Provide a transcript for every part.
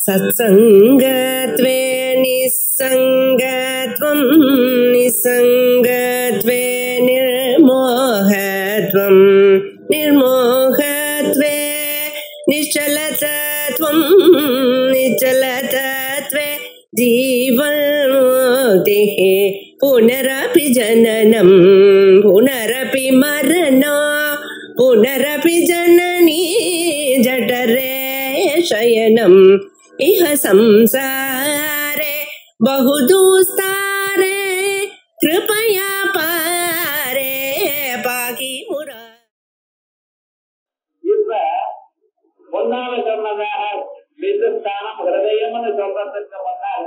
सत्संगत्वे निस्संगत्वं निस्संगत्वे निर्मोहत्वं निर्मोहत्वे निश्चलतत्वं निश्चलतत्वे जीवन्मुक्तिः पुनरपि जननं पुनरपि मरणं पुनरपि जननी जठरे शयनम् इह संसारे बहुदुस्तारे कृपया पारे पाकि मुरा. இப்ப முன்னால சொன்னதாக விந்துஸ்தானம் ஹிருதயம்னு சொல்றதுக்கு முன்னால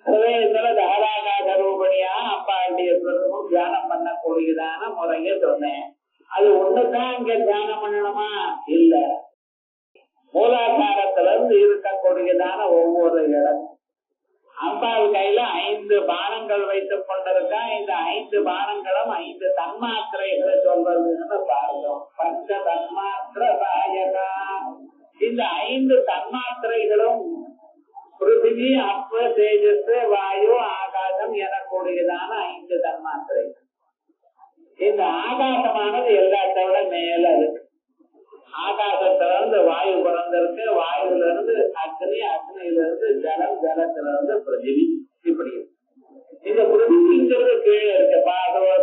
ஹிருதயத்துல தாராகாத ரூபணியா அப்பாண்டியத்துவமும் தியானம் பண்ணக்கூடியதான முறைய சொன்னேன். அது ஒண்ணுதான் இங்க தியானம் பண்ணணுமா? இல்ல, மூலாதாரத்துல இருந்து இருக்கக்கூடியதான ஒவ்வொரு இடம். அம்பாள் கையில 5 பானங்கள் வைத்துக் கொண்டிருக்கா. இந்த 5 பானங்களும் 5 தன்மாத்திரைகளை சொல்றதுன்னு பார்த்தோம். பஞ்ச தன்மாத்திர சாயகா. இந்த 5 தன்மாத்திரைகளும் பிருத்திவி, அப்பு, தேஜஸ், வாயு, ஆகாசம் எனக்கூடியதான 5 தன்மாத்திரைகள். இந்த ஆகாசமானது எல்லாத்தோட மேல இருக்கு. ஆகாசத்துல இருந்து வாயு பிறந்திருக்கு, வாயுல இருந்து அக்னி, அக்னியில இருந்து ஜலம், ஜலத்துல இருந்து பிருத்திவி. இப்படி இந்த பிருத்திவிங்கிறது கீழே இருக்கு. பாதவா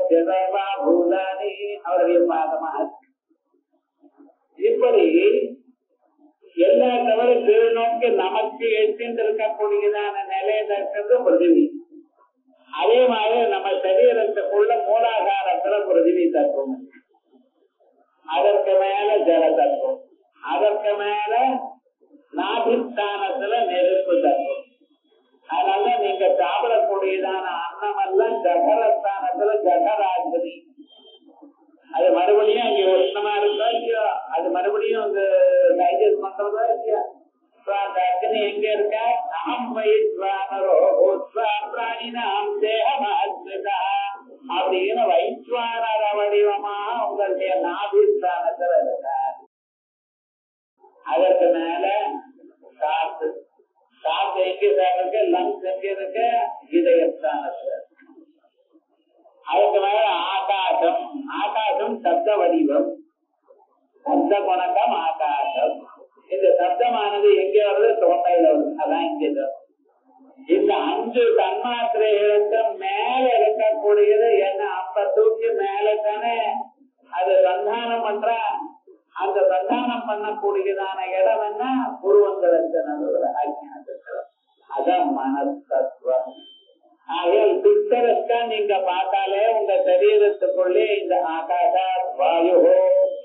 பூதானி அவருடைய பாதமா இருக்கு. இப்படி எல்லா தவிர கீழ் நோக்கி நமக்கு எட்டின்னு இருக்கக்கூடியதான நிலையில இருக்கிறது பிருத்திவி. அதே மாதிரி நம்ம சரீரத்துக்குள்ள மூலாதாரத்துல பிருத்திவி தத்துவம், அதற்கு மேல ஜல தத்துவம், அதற்கு மேல நாபிஸ்தானத்துல நெருப்பு தத்துவம். அதனால நீங்க சாப்பிடக்கூடியதான அன்னம் எல்லாம் ஜகரஸ்தானத்துல ஜகராஜினி. அது மறுபடியும் அங்க உஷ்ணமா இருக்கா இல்லையோ, அது மறுபடியும் அந்த டைஜஸ்ட் பண்றதா இல்லையா. அந்த அக்னி எங்க இருக்க? நாம் வைஸ்வானரோ பிராணினாம் தேகமாத்மிகா அப்படின்னு வைஸ்வானர வடிவமா உங்களுடைய நாபிஸ்தானத்துல இருக்கார். அதற்கு மேல காத்து, காத்து எங்க இருக்கு? லங்ஸ் எங்க இருக்கு? இதயஸ்தானத்துல. அதுக்கு மேல ஆகாசம், ஆகாசம் சப்த வடிவம், சப்த குணக்கம் ஆகாசம். இந்த சப்தமானது எங்க வருது? தொண்டையில வருது. அதான் இங்க. இந்த 5 தன்மாத்திரைகளுக்கு மேல இருக்கக்கூடியது என்ன? அப்ப தூக்கி மேல தானே அது சந்தானம் பண்ற. அந்த சந்தானம் பண்ணக்கூடியதான இடம் என்ன? புருவங்களுக்கு நடுவுல அஜ்ஞானம். அதான் மனத்தத்துவம். ஆகையால் பிக்சரஸ்கா நீங்க பார்த்தாலே உங்க சரீரத்துக்குள்ளே இந்த ஆகாச வாயு,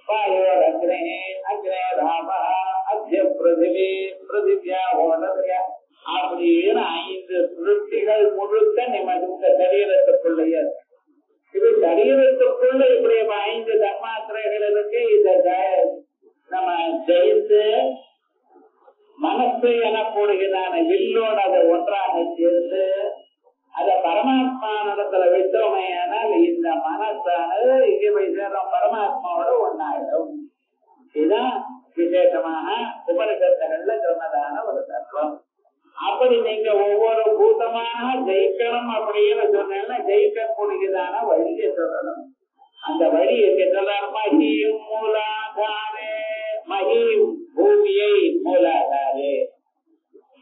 வாயு அக்னே, அக்னே ராம, அத்ய பிருத்திவி, பிருத்திவியா ஓடதையா அப்படின்னு 5 சிருஷ்டிகள் முழுக்க நிம்மதி உங்க சரீரத்துக்குள்ளேயே. இது சரீரத்துக்குள்ள இப்படி 5 தன்மாத்திரைகள் இருக்கு. இத நம்ம ஜெயித்து மனசு எனக்கூடியதான வில்லோட அதை ஒன்றாக சேர்ந்து அத பரமாத்மா நடத்துல விட்டோமையானால் இந்த மனசானது இங்கே போய் சேரும், பரமாத்மாவோட ஒன்னாயிடும். இதுதான் விசேஷமாக உபனிஷத்துகள்ல சொன்னதான ஒரு தத்துவம். அப்படி நீங்க ஒவ்வொரு பூதமாக ஜெயிக்கணும் அப்படின்னு சொன்னா ஜெயிக்கக்கூடியதான வழியை சொல்லணும். அந்த வழி எங்க சொல்றாரு? மஹீம் மூலாதாரே, மஹீம் பூமியை மூலாதாரே,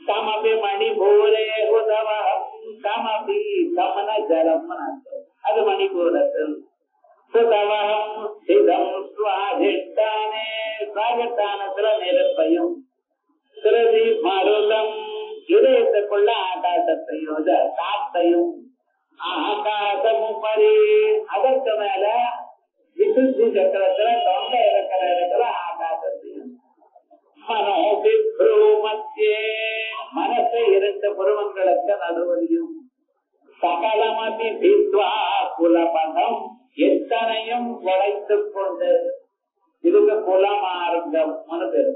தமபி மணிபூரே உதவகம், தமபி கமன ஜலம். அது மணிபூரத்தில் சுதவகம் சிதம் சுவாதிஷ்டானே, சுவாதிஷ்டானத்துல நெருப்பையும், திருதி மருதம் இதயத்துக்குள்ள ஆகாசத்தையும் காத்தையும், ஆகாசம் பரி அதற்கு மேல விசுத்தி சக்கரத்துல தொண்டை இருக்கிற இடத்துல ஆகாசத்தையும், மனோபிப்ரூமத்தியே மனசை 2 புருவங்களுக்கு நடுவதையும், சகலமதி பித்வா குலபதம் எத்தனையும் உடைத்துக் கொண்டு இதுக்கு குலமார்க்கம் பேரு.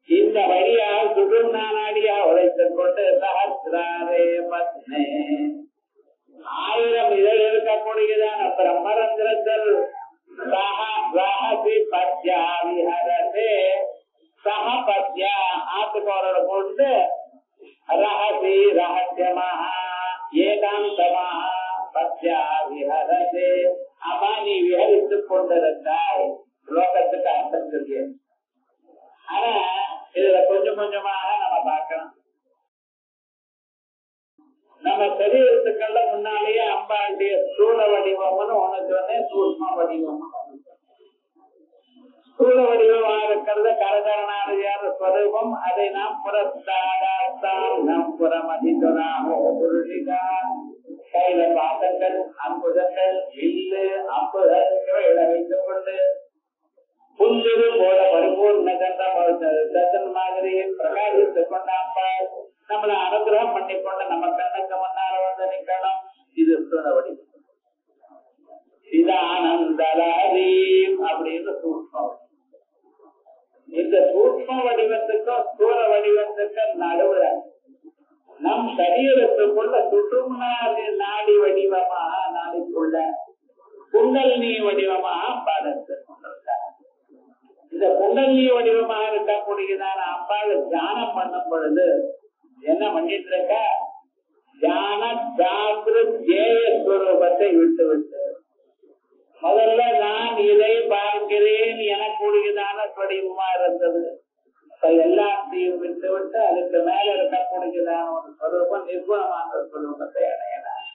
இந்த வழியாக சுடுநாடியா உழைத்துக் கொண்டு சஹஸ்ராரே பத்னே 1000 இதழ் இருக்கக்கூடியதான பிரம்மரந்திரத்தில் சஹ பத்யா விஹரதே சஹ பத்யா ஆத்துக்கு போறத கொண்டு ரகசி ரகசியமாக ஏகாந்தமாக பத்யா விஹரதே அம்மா நீ விஹரித்துக் கொண்டிருந்தாய். லோகத்துக்கு அர்த்தம் சொல்லிய. ஆனா இதுல கொஞ்சம் கொஞ்சமாக நம்ம பார்க்கணும். நம்ம சரீரத்துக்கெல்ல முன்னாலேயே அம்பாளுடைய ஸ்தூல வடிவம்னு ஒண்ணு சொன்னேன், சூக்ஷ்ம வடிவம். ஸ்தூல வடிவமா இருக்கிறது கரகரணாதியார ஸ்வரூபம். அதை நாம் புறத்தாடாம் புறமதிதுராமோ புருஷிகா கையில பாதங்கள், அம்புதங்கள், வில்லு, அம்புகள் இவைகளை வைத்துக் கொண்டு புல்லிரு போல பரிபூர்ண தன் மாதிரி பிரகாசித்துக் கொண்டாம்பாள் நம்மளை அனுகிரகம் பண்ணிக்கொண்டு நம்ம கண்ணுக்கு முன்னால வந்து நிக்கணும். இது ஸ்தூல வடிவம். சிதானந்தலஹரீம் அப்படின்னு சூக்ஷ்மம். இந்த சூக்ஷ்ம வடிவத்துக்கும் ஸ்தூல வடிவத்துக்கும் நடுவுல நம் சரீரத்துக்குள்ள சுற்றும்னா நாடி வடிவமாக நாடிக்குள்ள குண்டலினி வடிவமாக பாடத்தை கொண்டிருக்கார். இந்த குண்டலினி வடிவமாக இருக்கக்கூடியதான அம்பாள் தியானம் பண்ணும் பொழுது என்ன பண்ணிட்டு இருக்க? தியான ஜேயஸ்வரூபத்தை விட்டு விட்டு முதல்ல நான் இதை பார்க்கிறேன் எனக்கூடியதான வடிவமா இருந்தது. எல்லாத்தையும் விட்டு விட்டு அதுக்கு மேல இருக்கக்கூடியதான ஒரு ஸ்வரூபம் நிர்குணமான ஸ்வரூபத்தை அடையலாம்.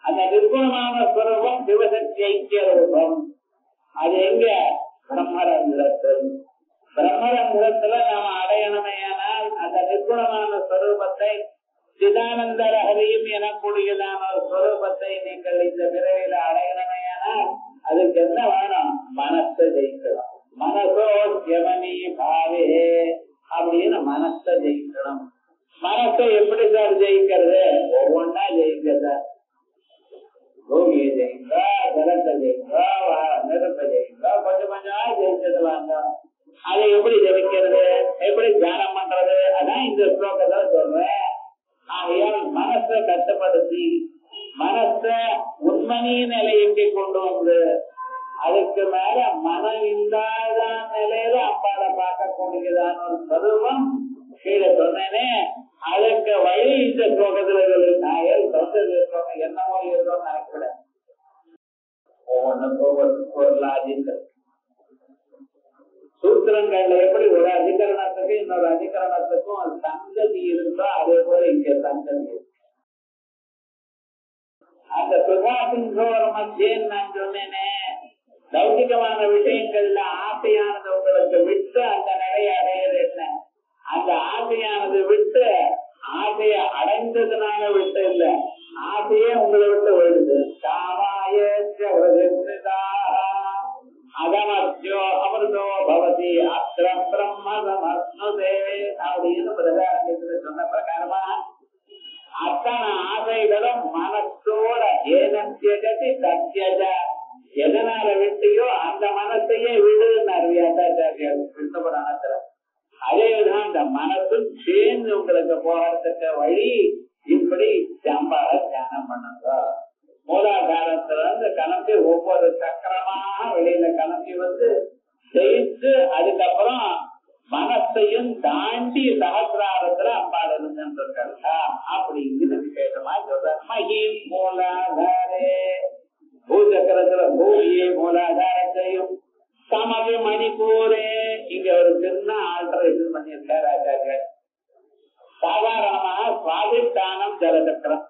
அந்த நிர்குணமான ஸ்வரூபம் சிவசக்தி ஐக்கிய ரூபம். அது எங்க? பிரம்மரந்திரத்தில். பிரம்மரந்திரத்துல நாம அடையணுமையானால் அந்த நிர்குணமான ஸ்வரூபத்தை சிதானந்தரஹரியும் எனக்கூடியதான ஒரு ஸ்வரூபத்தை நீங்கள் இந்த பிறவியில அடையணுமையானால் அதுக்கு என்ன வேணும்? மனசை ஜெயிக்கலாம். மனசோ யமனி பாவே அப்படின்னு மனசை ஜெயிக்கணும். மனசை எப்படி சார் ஜெயிக்கிறது? ஒவ்வொன்னா ஜெயிக்கிறதா? பூமியை ஜெயிக்கா, ஜலத்தை ஜெயிக்கா, நெருப்பை ஜெயிக்கா, கொஞ்சம் கொஞ்சமா ஜெயிச்சது வாங்க. அதை எப்படி ஜெயிக்கிறது? எப்படி தியானம் பண்றது? அதான் இந்த ஸ்லோகத்தை சொல்றேன். ஆகையால் மனசை கட்டுப்படுத்தி மனச உண்மணி நிலைக்கு கொண்டு வந்து அதுக்கு மேல மனம் இல்லாத நிலையில அம்பாளை பார்க்கக்கூடியதான ஒரு ஸ்வரூபம் கீழே சொன்னேனே. அதுக்கு வழி இந்த ஸ்லோகத்துல நாயல் சொந்தது என்னமோ இருக்கோம் நினைக்கூட. ஒவ்வொன்றுக்கும் ஒவ்வொரு லாஜிக். சூத்திரங்கள்ல எப்படி ஒரு அதிகரணத்துக்கு இன்னொரு அதிகரணத்துக்கும் சங்கதி இருக்கோ அதே போல இங்க சங்கதி இருக்கு. அந்த சுகாசிங்கோர மத்தியன்னு நான் சொன்னேனே, லௌகிகமான விஷயங்கள்ல ஆசையானது உங்களுக்கு விட்டு அந்த நிலையை அடையிறது என்ன? அந்த ஆசையானது விட்டு ஆசையை அடைந்ததுனால விட்டு இல்ல, ஆசையே உங்களை விட்டு விழுது. அகமத்யோ அமிர்தோ பவதி அத்திர பிரம்மதமஸ்னுதே அப்படின்னு பிரதாரத்துல சொன்ன பிரகாரமா அத்தனை ஆசைகளும் மனசோட ஏனத்தி சத்தியஜ எதனால விட்டியோ அந்த மனசையே விடுன்னு விஷ்ணுபுராணத்துல. அதேதான் இந்த மனசும் சேர்ந்து உங்களுக்கு போறதுக்கு வழி இப்படி அம்பாள தியானம் பண்ணுங்க. மூலாதாரத்துல இருந்து கிளம்பி ஒவ்வொரு சக்கரமாக வெளியில கிளம்பி வந்து ஜெயிச்சு அதுக்கப்புறம் மனசையும் தாண்டி சகசிராரத்துல அம்பாள் இருந்துருக்கா அப்படிங்கிற விசேஷமா சொல்ற. மகிம் மூலாதாரே பூசக்கரத்துல பூமியை மூலாதாரத்தையும் சமவி மணிப்பூரே இங்க ஒரு சின்ன ஆல்டரேஷன் பண்ணியிருக்காரு ஆச்சாரியர். சாதாரணமாக சுவாதிஷ்டானம் ஜலசக்கரம்,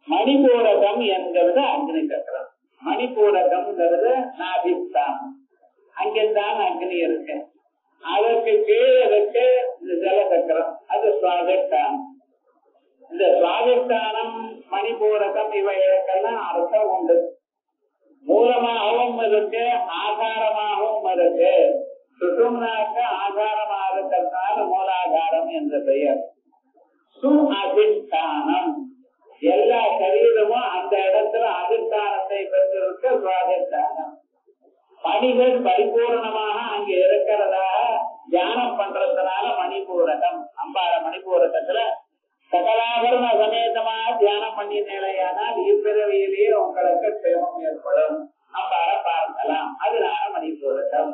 மணிபூரகம் என்கிறது அக்னி சக்கரம். மணிபூரகம்ங்கிறது நாபிஸ்தானம், அங்கேதான் அக்னி இருக்கு. அதற்கு கீழே இருக்கு இந்த ஜலசக்கரம், அது சுவாதிஷ்டானம். இந்த சுவாதிஷ்டானம் மணிபூரகம் இவைகளுக்கெல்லாம் அர்த்தம் உண்டு. மூலமாகவும் இருக்கு, ஆதாரமாகவும் இருக்கு. சுஷும்னாக்க ஆதாரமாக இருக்கிறதுனால மூலாதாரம் என்ற பெயர். சு அதிஷ்டானம் எல்லா சரீரமும் அந்த இடத்துல அதிஷ்டானத்தை பெற்றிருக்க சுவாதிஷ்டானம். பணிகள் பரிபூர்ணமாக அங்க இருக்கிறதாக தியானம் பண்றதுனால மணிபூரகம். அம்பாள மணிபூரகத்துல சகலாபரண சமேதமாக தியானம் பண்ணினாலேயானால் இப்பிறவியிலேயே உங்களுக்கு க்ஷேமம் ஏற்படும். அம்பாள பார்க்கலாம், அதனால மணிபூரகம்.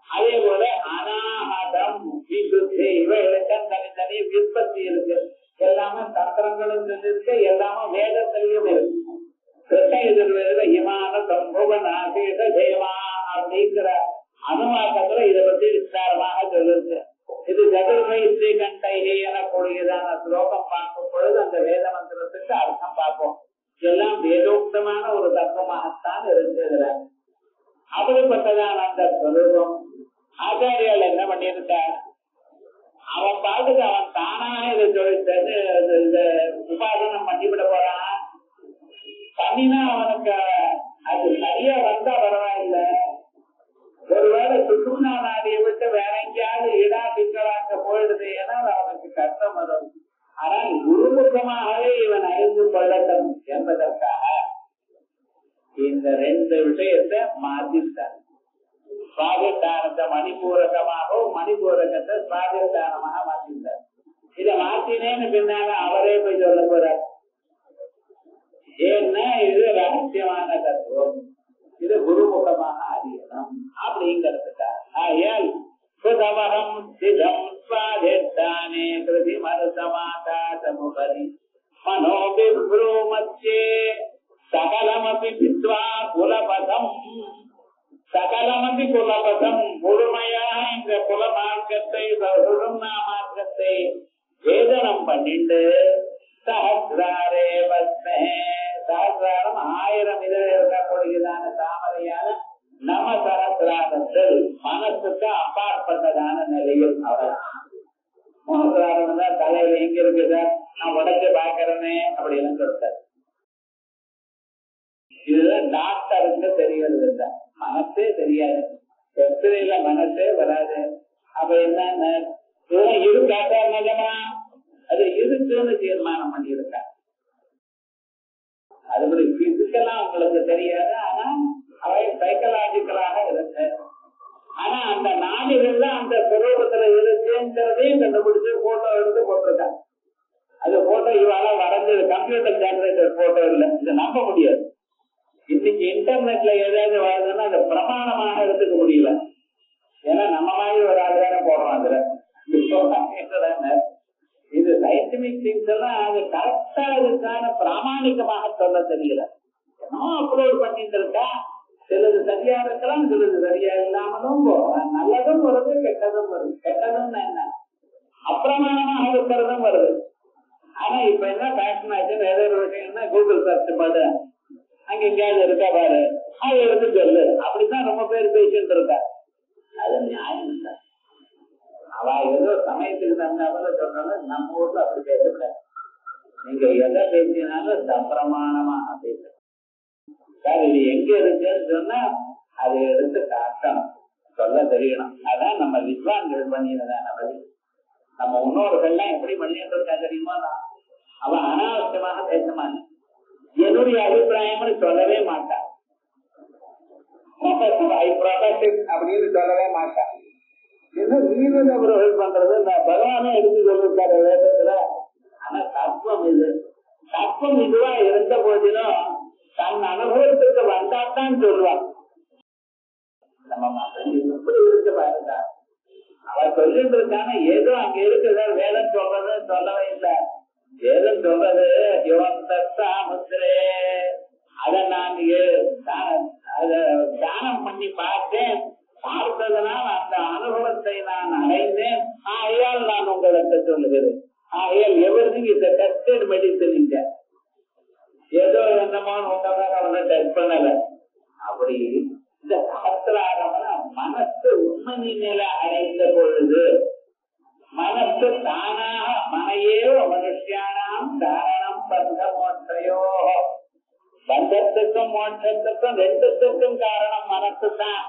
அதே போல அநாகதம் விசுத்தி இவைகளுக்கும் தனித்தனி விற்பத்தி இருக்கு, எல்லாமே தந்திரங்களும் இருக்கு, எல்லாமே வேதத்திலையும் இருக்கு. கிருஷ்ண ஹிமான சம்புவநாசேஷ ஜெயமா அப்படிங்கிற அனுமாக்கத்துல இதை பத்தி விஸ்தாரமாக சொல்லிருக்கு. இது சதுர்மயிற்சி கண்டைகை எனக்கூடியதான ஸ்லோகம் பார்க்கும் பொழுது அந்த வேத மந்திரத்துக்கு அர்த்தம் பார்ப்போம். எல்லாம் வேதோக்தமான ஒரு தத்துவமாகத்தான் இருந்ததுல. அப்படிப்பட்டதான அந்த ஸ்வரூபம் ஆச்சாரியால் என்ன பண்ணியிருக்கார், அவன் பார்த்துட்டு அவன் தானா இதை சொல்லி உபாசனம் பண்ணிவிட போறான். பண்ணினா அவனுக்கு அது சரியா வந்தா பரவாயில்லை. ஒருவேளை சுற்றுலா நாடியை விட்டு வேற எங்கேயாவது இடா திங்களாக்க போயிடுது, ஏன்னால் அவனுக்கு கஷ்டம் வரும். ஆனால் குருமுகமாகவே இவன் அறிந்து கொள்ளட்டும் என்பதற்காக இந்த ரெண்டு விஷயத்தை மாற்றிட்டார். சுவாதிஷ்டானத்தை மணிபூரகமாகவும் மணிபூரகத்தை சுவாதிஷ்டானமாக மாற்றிட்டார். இதை மாற்றினேன்னு பின்னால அவரே போய் சொல்ல போறார். ஏன்னா இது ரகசியமான தத்துவம், இது குருமுகமாக அறியணும் அப்படிங்கிறதுக்காக. ஆயால் சுதவரம் சிதம் ஸ்வாதிஷ்டானே கிருதி மருதமாதாதமுபரி மனோபிப்ரூமத்யே சகலமபி வித்வா குலபதம். சகலமபி குலபதம், முழுமையா இந்த குல மார்க்கத்தை மார்க்கத்தை வேதனம் பண்ணிட்டு சஹஸ்ராரே பத்மே, சஹஸ்ராரம் 1000 இதில் இருக்கக்கூடியதான தாமரையான நம சஹஸ்ராரத்தில் மனசுக்கு அப்பாற்பட்டதான நிலையில் அவர் சஹஸ்ராரம் தான் தலையில எங்க இருக்குது, நான் உடச்சு பாக்கிறேனே அப்படின்னு சொல்றாரு. இதுதான் டாக்டருக்கு தெரியறது இல்லை, மனசே தெரியாது. எக்ஸ்ரேல மனசே வராது. அப்ப என்ன இருக்காட்டா நிஜமா அது இருக்குன்னு தீர்மானம் பண்ணியிருக்காங்க. அதுபடி பிசிக்கலா உங்களுக்கு தெரியாது, ஆனா அவை சைக்கலாஜிக்கலாக இருக்கு. ஆனா அந்த நாடுகள்ல அந்த சுரூபத்துல இருக்குங்கிறதையும் கண்டுபிடிச்சு போட்டோ எடுத்து போட்டிருக்காங்க. அது போட்டோ இவாள வரைஞ்சது கம்ப்யூட்டர் ஜெனரேட்டர் போட்டோ இல்லை, இதை நம்ப முடியாது. இன்னைக்கு இன்டர்நெட்ல ஏதாவது வருதுன்னா அதை பிரமாணமாக எடுத்துக்க முடியல. ஏன்னா நம்ம மாதிரி ஒரு ஆளுதான போடுறோம் அதுல. இது சயின்டிபிக் திங்ஸ் எல்லாம் அது கரெக்டா அதுக்கான பிராமணிகமாக சொல்ல தெரியல. அப்லோட் பண்ணிட்டு இருக்கா, சிலது சரியா இருக்கலாம், சிலது சரியா இல்லாமலும் போகலாம். நல்லதும் வருது, கெட்டதும் வருது. கெட்டதும் என்ன அப்பிரமாணமாக இருக்கிறதும் வருது. ஆனா இப்ப என்ன ஃபேஷன் ஆச்சு, ஏதோ ஒரு விஷயம்னா கூகுள் சர்ச் பண்ணு, அங்க எங்கேயாவது இருக்கா பாரு, அது எடுத்து சொல்லு. அப்படித்தான் ரொம்ப பேர் பேசிட்டு இருக்கா. அது நியாயம் இல்லை. அவ ஏதோ சமயத்துக்கு தந்தால சொன்னாலும் நம்ம ஊர்ல அப்படி பேசக்கூடாது. நீங்க எதை பேசினாலும் சம்பிரமாணமாக பேச. இது எங்க இருக்குன்னு சொன்னா அதை எடுத்து காட்டணும், சொல்ல தெரியணும். அதான் நம்ம வித்வான்கள் பண்ணினதான வழி. நம்ம முன்னோர்கள்லாம் எப்படி பண்ணிட்டு இருக்கா தெரியுமா? அவன் அனாவசியமாக பேச மாட்டான், என்னுடைய அபிப்பிராயம்னு சொல்லவே மாட்டான், அப்படின்னு சொல்லவே மாட்டான். நீரஜ் அவர்கள் பண்றது பகவானே எடுத்து சொல்லிருக்காரு வேதத்துல. ஆனா தத்துவம் இது, தத்துவம் இதுவா இருந்த போதிலும் தன் அனுபவத்துக்கு வந்தாத்தான் சொல்லுவான். நம்ம எப்படி இருக்கு பாருங்க, அவர் சொல்லிட்டு இருக்கான ஏதோ அங்க இருக்குதா வேதம் சொல்றது சொல்லவே இல்லை. வேதம் சொல்றது முத்திரே, அத நான் அத தியானம் பண்ணி பார்த்தேன், பார்த்ததனால் அந்த அனுபவத்தை நான் அடைந்தேன். ஆகையால் நான் உங்களுக்கு சொல்லுகிறேன். ஆகையால் everything is a tested medicine. இங்க ஏதோ என்னமோ அவனை டெஸ்ட் பண்ணல. அப்படி இந்த சாஸ்திராகம்னா மனசு உண்மை நிலை அடைந்த பொழுது மனசு தானாக மனையேவ மனுஷியானாம் தாரணம் பந்த மோட்சையோ, பந்தத்துக்கும் மோட்சத்துக்கும் ரெண்டுத்துக்கும் காரணம் மனசு தான்.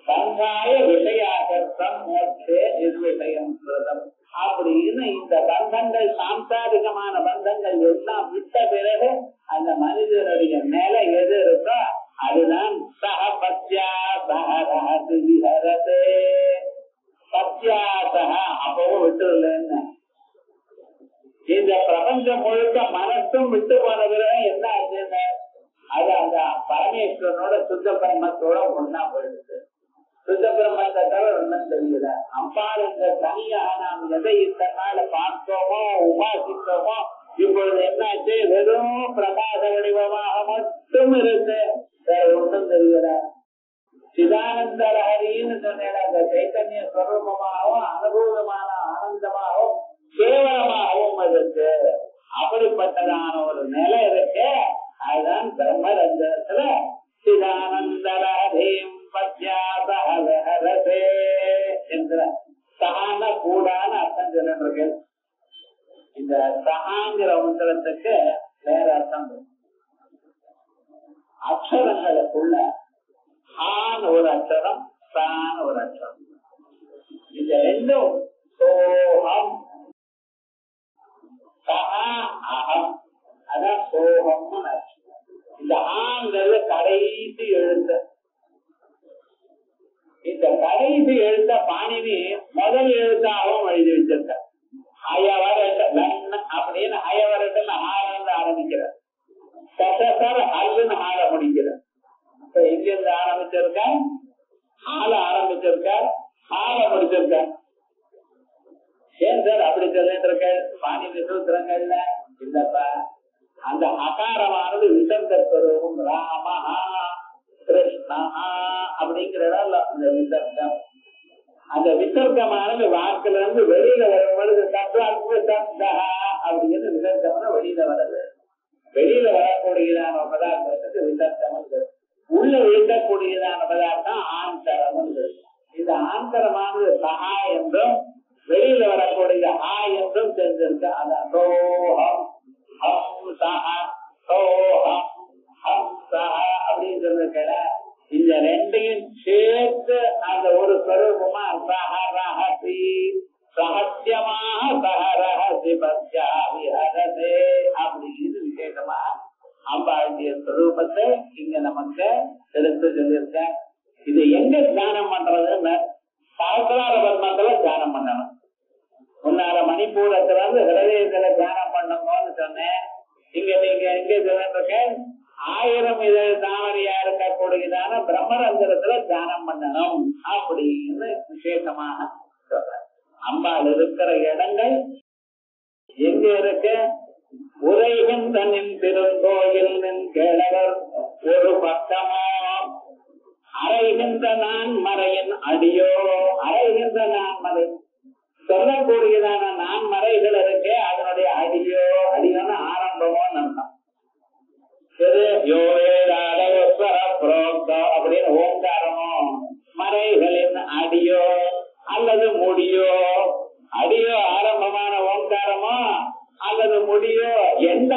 பந்தாய விஷயாகத்தம் மோட்சே நிர்விஷயம் கிருதம் அப்படின்னு இந்த பந்தங்கள் சாம்சாரிகமான பந்தங்கள் எல்லாம் விட்ட பிறகு அந்த மனிதனுடைய நிலை எது இருக்கோ அதுதான் சக பத்யா சகரஹதி விஹரதே. பத்யா சக அப்பவும் விட்டுருலன்னு இந்த பிரபஞ்சம் முழுக்க மனசும் விட்டு போன பிறகு என்ன ஆச்சுன்னு அது அந்த பரமேஸ்வரனோட சுத்த பிரம்மத்தோட ஒன்னா போயிடுது. சுத்த பிரம்மத்தை தவிர ஒன்றும் தெரியல. அம்பாள் என்ற தனியாக நாம் எதை இத்தனால பார்த்தோமோ உபாசித்தோமோ இப்பொழுது என்னாச்சு? வெறும் பிரகாச வடிவமாக மட்டும் இருக்கு, வேற ஒன்றும் தெரியல. சிதானந்த லஹரின்னு சொன்ன அந்த சைத்தன்ய ஸ்வரூபமாகவும் அனுபவமான ஆனந்தமாகவும் கேவலமாகவும் இருக்கு. அப்படிப்பட்டதான ஒரு நிலை இருக்கு. அதுதான் பிரம்மரந்தத்துல சிதானந்த லஹரீம் பத்யாபஹரதே என்ற சகான கூடான அர்த்தம் சொல்லிருக்கு. இந்த சகாங்கிற மந்திரத்துக்கு வேற அர்த்தம். அக்ஷரங்களுக்குள்ள ஆன் ஒரு அக்ஷரம், சான் ஒரு அக்ஷரம். இந்த ரெண்டும் சோகம் சஹா அகம், அதான் சோகம்னு. இந்த ஆங்கிறது கடைசி எழுத்து. இந்த கடைசி எழுத்த பாணினி முதல் எழுத்தாகவும் எழுதி வச்சிருக்க. அப்படின்னு அயவரட்டுன்னு ஆரம்பித்து ஆரம்பிக்கிற, சசர் அல்லுன்னு ஆட முடிக்கிற. இப்ப எங்கிருந்து ஆரம்பிச்சிருக்க? ஆள ஆரம்பிச்சிருக்கார், ஆள முடிச்சிருக்கார். ஏன் சார் அப்படி சொல்லிட்டு இருக்க? பாணினி சூத்திரங்கள்ல இல்லப்பா, அந்த அகாரமானது விசர்க்கம். ராமஹா கிருஷ்ணா அப்படிங்கிற அந்த விசர்க்கம், அந்த விசர்க்கமானது வாக்குல இருந்து வெளியில வரும்பொழுது தப்தா அப்படின்னு விசர்க்கம் வெளியில வருது. வெளியில வரக்கூடியதான பதார்த்தத்துக்கு விசர்க்கம். உள்ள விழுக்கக்கூடியதான பதார்த்தம் ஆந்தரம். இந்த ஆந்தரமானது சஹா என்றும் வெளியில வரக்கூடிய ஆ என்றும் தெரிஞ்சிருக்கு. அதான் சோஹம் ஹம் சஹா சோஹம் ஹம் சஹா அப்படின்னு சொல்லிருக்க. இந்த ரெண்டையும் சேர்த்து அந்த ஒரு ஸ்வரூபமா சஹரஹசி சஹத்தியமாக சஹரஹசி பத்யா விஹரதே அப்படின்னு விசேஷமா அம்பாளுடைய ஸ்வரூபத்தை இங்க நமக்கு எடுத்து சொல்லியிருக்க. இது எங்க தியானம் பண்றதுன்னு சஹஸ்ரார பத்மத்துல தியானம் பண்ணணும். முன்னால மணிப்பூரத்துல இருந்து ஹிருதயத்துல தியானம் பண்ணணும்னு சொன்னேன். இங்க நீங்க எங்க சொல்லிருக்க? 1000 இதழ் தாமரையா இருக்கக்கூடியதான பிரம்மரந்திரத்துல தியானம் பண்ணணும் அப்படின்னு விசேஷமாக சொல்ற. அம்பாள் இருக்கிற இடங்கள் எங்க இருக்கு? உரைகின்றனின் திருக்கோயில் நின் கிழவர் ஒரு பக்கமோ, அறைகின்ற நான் மறையின் அடியோ. அறைகின்ற நான் மறை சொல்லக்கூடியதான நான் மறைகள் இருக்கு, அதனுடைய அடியோ. அடியோன்னு ஆரம்பமோ நம்பம் அப்படின்னு ஓங்காரமோ, மறைகளின் அடியோ அல்லது முடியோ. அடியோ ஆரம்பமான ஓங்காரமோ அல்லது முடியோ எந்த